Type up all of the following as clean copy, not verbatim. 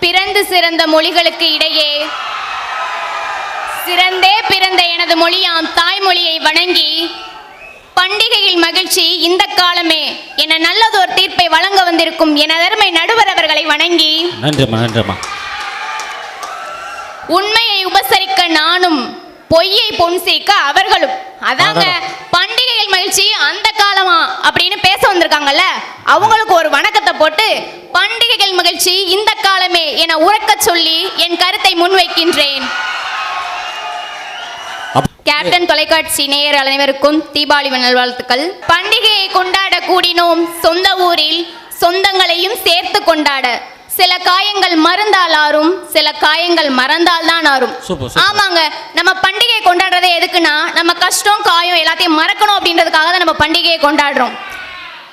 பிறந்து சிறந்த மொழிகளுக்கு இடையே சிறந்தே பிறந்த எனது மொழியாம் தாய்மொழியை வணங்கி பண்டிகையில் மகிழ்ச்சி இந்த காலமே என நல்லதோர் தீர்ப்பை வழங்க வந்திருக்கும் எனதருமை நடுவர் அவர்களை வணங்கி உண்மையை உபசரிக்க நானும் பொய்யை பொன் சேர்க்க அவர்களும் அதாங்க பண்டிகையில் மகிழ்ச்சி அந்த காலமா அப்படின்னு பேச வந்திருக்காங்கல்ல அவங்களுக்கு ஒரு வணக்கத்தை போட்டு பண்டிகைகள் மகிழ்ச்சி இந்த காலமே என உறக்க சொல்லி என் கருத்தை முன்வைக்கின்றேன். கேப்டன் தொலைக்காட்சி நேயர் அனைவருக்கும் தீபாவளி நல்வாழ்த்துக்கள். பண்டிகையை கொண்டாட கூடினோம் சொந்த ஊரில் சொந்தங்களையும் சேர்த்து கொண்டாட. சில காயங்கள் மறந்தால் ஆறும், சில காயங்கள் மறந்தால் தான் ஆறும். ஆமாங்க, நம்ம பண்டிகை கொண்டாடுறதே எதுக்குன்னா நம்ம கஷ்டம் காயம் எல்லாத்தையும் மறக்கணும் அப்படின்றதுக்காக தான் நம்ம பண்டிகையை கொண்டாடுறோம்.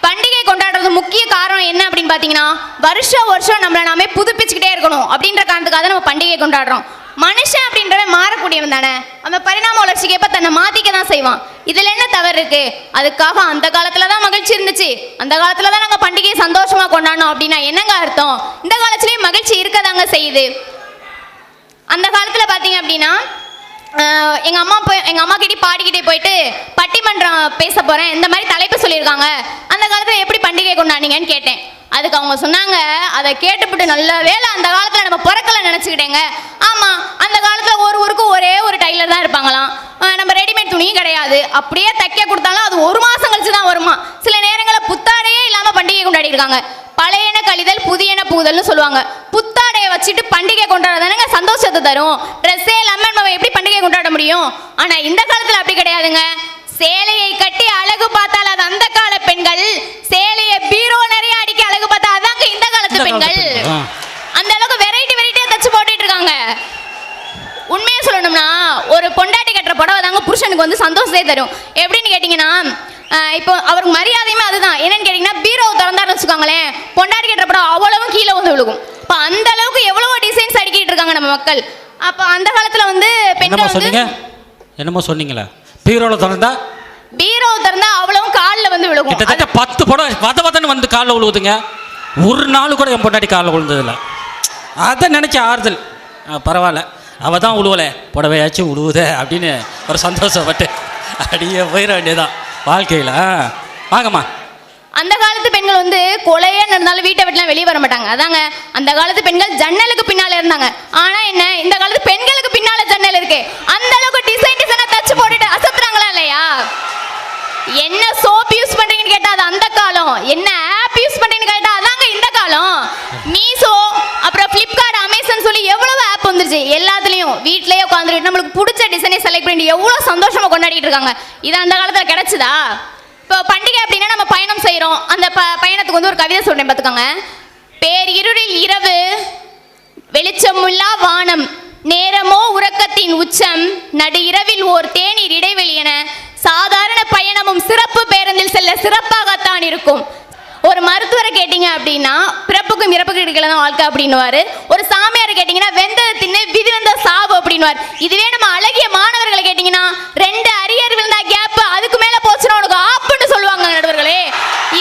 பண்டிகை கொண்டாடுறது முக்கிய காரணம் என்ன அப்படின்னு பார்த்தீங்கன்னா வருஷம் நம்மளை நாமே புதுப்பிச்சுக்கிட்டே இருக்கணும் அப்படின்ற காரணத்துக்காக தான் நம்ம பண்டிகை கொண்டாடுறோம். மனுஷன் அப்படின்றவன் மாறக்கூடியவன் தானே, அந்த பரிணாம வளர்ச்சிக்கு எப்ப தன்னை மாத்திக்க தான் செய்வான். இதுல என்ன தவறு இருக்கு? அதுக்காக அந்த காலத்துல தான் மகிழ்ச்சி இருந்துச்சு, அந்த காலத்துல தான் நாங்க பண்டிகையை சந்தோஷமா கொண்டாடணும் அப்படின்னா என்னங்க அர்த்தம்? இந்த காலத்திலயும் மகிழ்ச்சி இருக்கதாங்க செய்யுது. அந்த காலத்துல பாத்தீங்க அப்படின்னா எங்க அம்மா கிட்ட பாடிக்கிட்டே போயிட்டு பட்டிமன்றம் பேச போறேன் இந்த மாதிரி தலைப்பு சொல்லியிருக்காங்க, அந்த காலத்துல எப்படி பண்டிகை கொண்டாடினீங்கன்னு கேட்டேன். அதுக்கு அவங்க சொன்னாங்க, அதை கேட்டுப்பட்டு நல்ல வேலை அந்த காலத்துல நம்ம பிறக்கல நினைச்சுக்கிட்டேங்க. ஆமா, அந்த காலத்துல ஒரு ஊருக்கு ஒரே ஒரு டைலர் தான் இருப்பாங்களாம், நம்ம ரெடிமேட் துணியும் கிடையாது, அப்படியே தைக்க கொடுத்தாலும் அது 1 மாசம் கழிச்சு தான் வருமா. சில நேரங்களில் புத்தாடையே இல்லாம பண்டிகை கொண்டாடி இருக்காங்க. பழையன கழிதல் புதியன பூதல்னு சொல்லுவாங்க. புத்தாடையை வச்சுட்டு பண்டிகை கொண்டாடுறதானங்க சந்தோஷத்தை தரும். ட்ரெஸ்ஸே இல்லாம நம்ம எப்படி பண்டிகை கொண்டாட முடியும்? ஆனா இந்த காலத்துல அப்படி கிடையாதுங்க. சேலையை கட்டி அழகு பார்த்தால் அது அந்த கால பெண்கள், சேலையை பீரோ நிறைய அடிக்க அழகு பார்த்தா அதாங்க இந்த காலத்து பெண்கள். அந்த அளவுக்கு வெரைட்டியா தச்சு போட்டுட்டு இருக்காங்க. உண்மையா சொல்லணும்னா ஒரு பொண்டாட்டி கட்டுற புடவை தாங்க புருஷனுக்கு வந்து சந்தோஷத்தை தரும். எப்படின்னு கேட்டீங்கன்னா இப்போ அவருக்கு மரியாதையுமே அதுதான். என்னன்னு கேட்டீங்கன்னா பீரோவை திறந்தாருன்னு வச்சுக்கோங்களேன், பொண்டாட்டி கட்டுற புடவை அவ்வளவும் கீழே வந்து விழுகும். இப்போ அந்த அளவுக்கு எவ்வளவோ டிசைன்ஸ் அடிக்கிட்டு இருக்காங்க நம்ம மக்கள். அப்போ அந்த காலத்துல வந்து பெண்கள் என்னமோ சொன்னீங்களா? பீரோல திறந்தா அவ்வளவும் காலில் வந்து விழுகும். கிட்டத்தட்ட 10 புடவை வந்து காலில் விழுவுதுங்க. ஒரு நாள் கூட என் பொண்டாட்டி காலில் விழுந்ததில்ல. அதை நினைச்ச ஆறுதல், பரவாயில்ல அவ தான் விழுவலை புடவையாச்சும் விழுவுதே அப்படின்னு ஒரு சந்தோஷப்பட்டு அப்படியே போயிட வேண்டியதான் வாழ்க்கையில். வாங்கம்மா. அந்த காலத்து பெண்கள் வந்து கொலையே நடந்தாலும் வீட்டை விட்டுலாம் வெளியே வர மாட்டாங்க. அதாங்க அந்த காலத்து பெண்கள் ஜன்னலுக்கு பின்னால இருந்தாங்க. ஆனா என்ன, இந்த காலத்து பெண்களுக்கு பின்னால ஜன்னல் இருக்கு. அந்த அளவுக்கு டிசைனா தச்சு போட்டுட்டு அசத்துறாங்களா இல்லையா? என்ன சோப் யூஸ் பண்றீங்கன்னு கேட்டா அது அந்த காலம், என்ன ஆப் யூஸ் பண்றீங்கன்னு கேட்டா அதாங்க இந்த காலம். மீசோ அப்புறம் பிளிப்கார்ட் அமேசான் சொல்லி எவ்வளவு ஆப் வந்துருச்சு. எல்லாத்துலயும் வீட்லயே உட்காந்துட்டு நம்மளுக்கு பிடிச்ச டிசைனை செலக்ட் பண்ணி எவ்வளவு சந்தோஷமா கொண்டாடிட்டு இருக்காங்க. இது அந்த காலத்துல கிடைச்சதா? இப்போ பண்டிகை அப்படின்னா நம்ம பயணம் செய்கிறோம். அந்த பயணத்துக்கு வந்து ஒரு கவிதை சொல்றேன் பார்த்துக்கோங்க. பேரிருளில் இரவு, வெளிச்சமுல்லா வானம், நேரமோ உறக்கத்தின் உச்சம், நடு இரவில் ஓர் தேநீர் இடைவெளி என சாதாரண பயணமும் சிறப்பு பேருந்தில் செல்ல சிறப்பாகத்தான் இருக்கும். ஒரு மருத்துவரை கேட்டீங்க அப்படின்னா பிறப்புக்கும் இறப்புக்கும் இடையில தான் வாழ்க்கை அப்படின்னுவாரு. ஒரு சாமியாரை கேட்டீங்கன்னா வெந்ததை தின்னு விதி வந்த சாவு அப்படின்னுவார். இதுவே நம்ம அழகிய மாணவர்களை கேட்டீங்கன்னா 2 அரியர் விழுந்தா கேப், அதுக்கு மேல போச்சுன்னா உனக்கு ஆப்புன்னு சொல்லுவாங்க நடுவர்களே.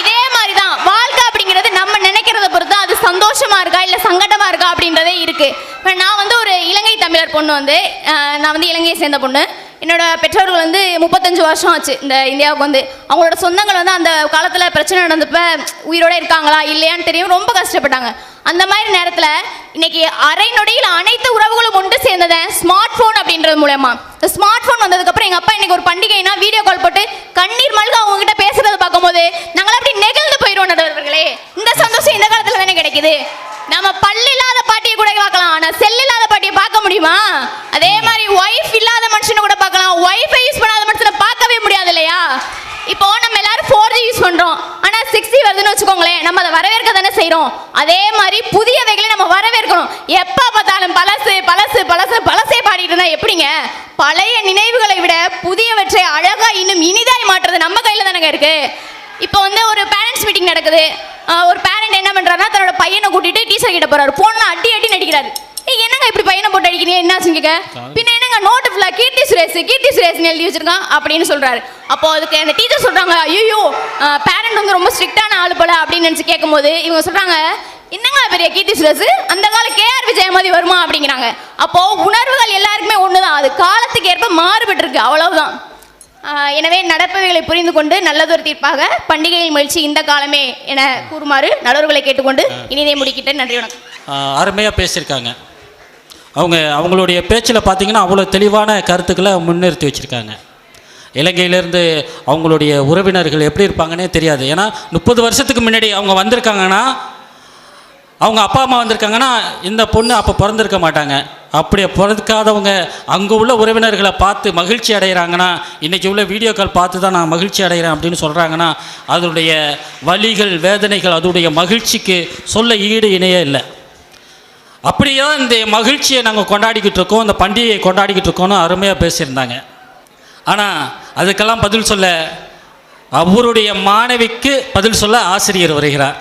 இதே மாதிரி தான் வாழ்க்கை அப்படிங்கிறது நம்ம நினைக்கிறத பொறுத்து அது சந்தோஷமா இருக்கா இல்ல சங்கடமா இருக்கா அப்படின்றதே இருக்கு. இப்போ நான் வந்து ஒரு இலங்கை தமிழர் பொண்ணு, வந்து நான் வந்து இலங்கையை சேர்ந்த பொண்ணு. என்னோட பெற்றோர்கள் வந்து 35 வருஷம் ஆச்சு இந்த இந்தியாவுக்கு வந்து. அவங்களோட சொந்தங்கள் வந்து அந்த காலத்தில் பிரச்சனை நடந்தப்ப உயிரோட இருக்காங்களா இல்லையான்னு தெரியும், ரொம்ப கஷ்டப்பட்டாங்க. அந்த மாதிரி நேரத்தில் இன்னைக்கு அரை நொடியில் அனைத்து உறவுகளும் ஒன்று சேர்ந்ததை ஸ்மார்ட் ஃபோன் அப்படின்றது மூலமா. இந்த ஸ்மார்ட் ஃபோன் வந்ததுக்கப்புறம் எங்கள் அப்பா இன்னைக்கு ஒரு பண்டிகைனா வீடியோ கால் போட்டு கண்ணீர் மல்க அவங்க கிட்ட பேசுறதை பார்க்கும்போது நாங்கள் அப்படி நெகிழ்ந்து போயிடுவோம் நடுவர்களே. இந்த சந்தோஷம் இந்த காலத்தில் தானே கிடைக்குது. நம்ம பல்லு இல்லாத பாட்டியை கூட பார்க்கலாம், ஆனால் செல் இல்லாத பாட்டியை பார்க்க முடியுமா? அதே மாதிரி ஒய்ஃப் இல்லாத மனுஷனை கூட பார்க்கலாம், ஒய்ஃபை யூஸ் பண்ணாத மனுஷனை பார்க்கவே முடியாது இல்லையா? இப்போ நம்ம எல்லாரும் 4G யூஸ் பண்றோம், ஆனா 6G வருதுன்னு வச்சுக்கோங்களேன், நம்ம அதை வரவேற்க தானே செய்யறோம். அதே மாதிரி புதியவைகளை நம்ம வரவேற்கணும். எப்ப பார்த்தாலும் பழசு பழசு பழசு பழசே பாடிட்டு இருந்தா எப்படிங்க? பழைய நினைவுகளை விட புதியவற்றை அழகா இன்னும் இனிதாய் மாற்றுறது நம்ம கையில தானங்க இருக்கு. இப்போ வந்து ஒரு பேரண்ட்ஸ் மீட்டிங் நடக்குது. ஒரு பேரண்ட் என்ன பண்றாருன்னா தன்னோட பையனை கூட்டிட்டு டீச்சர் கிட்ட போறாரு. போனா அடி நடிக்கிறாரு. என்னங்க இப்படி பையனை போட்டு அடிக்கிறீங்க, என்ன செஞ்சுக்க? பின்ன என்னங்க நோட்டு ஃபுல்லா கீர்த்தி சுரேஷ் எழுதி வச்சிருக்கான் அப்படின்னு சொல்றாரு. அப்போ அதுக்கு அந்த டீச்சர் சொல்றாங்க, ஐயோ பேரண்ட் வந்து ரொம்ப ஸ்ட்ரிக்டான ஆளு போல அப்படின்னு நினைச்சு கேட்கும்போது இவங்க சொல்றாங்க, என்னங்க பெரிய கீர்த்தி சுரேஷ், அந்த கால கேஆர் விஜய் மாதிரி வருமா அப்படிங்கிறாங்க. அப்போ உணர்வுகள் எல்லாருக்குமே ஒண்ணுதான், அது காலத்துக்கு ஏற்ப மாறுபட்டு இருக்கு, அவ்வளவுதான். எனவே நடப்பவைகளை புரிந்து கொண்டு நல்லதொரு தீர்ப்பாக பண்டிகையில் மகிழ்ச்சி இந்த காலமே என கூறுமாறு நல்லவர்களை கேட்டுக்கொண்டு இனிதே முடிக்கிட்டேன். நன்றி, வணக்கம். அருமையாக பேசியிருக்காங்க. அவங்களுடைய பேச்சில் பார்த்தீங்கன்னா அவ்வளோ தெளிவான கருத்துக்களை முன்னிறுத்தி வச்சுருக்காங்க. இலங்கையிலேருந்து அவங்களுடைய உறவினர்கள் எப்படி இருப்பாங்கன்னே தெரியாது. ஏன்னா 30 வருஷத்துக்கு முன்னாடி அவங்க வந்திருக்காங்கன்னா, அவங்க அப்பா அம்மா வந்திருக்காங்கன்னா இந்த பொண்ணு அப்போ பிறந்திருக்க மாட்டாங்க. அப்படியே பிறக்காதவங்க அங்கே உள்ள உறவினர்களை பார்த்து மகிழ்ச்சி அடைகிறாங்கன்னா, இன்றைக்கி உள்ள வீடியோ கால் பார்த்து தான் நான் மகிழ்ச்சி அடைகிறேன் அப்படின்னு சொல்கிறாங்கன்னா, அதனுடைய வலிகள் வேதனைகள் அதனுடைய மகிழ்ச்சிக்கு சொல்ல ஈடு இணையே இல்லை. அப்படியே இந்த மகிழ்ச்சியை நாங்கள் கொண்டாடிக்கிட்டு இருக்கோம், இந்த பண்டிகையை கொண்டாடிக்கிட்டு இருக்கோன்னு அருமையாக பேசியிருந்தாங்க. ஆனால் அதுக்கெல்லாம் பதில் சொல்ல அவருடைய மாணவிக்கு பதில் சொல்ல ஆசிரியர் வருகிறார்.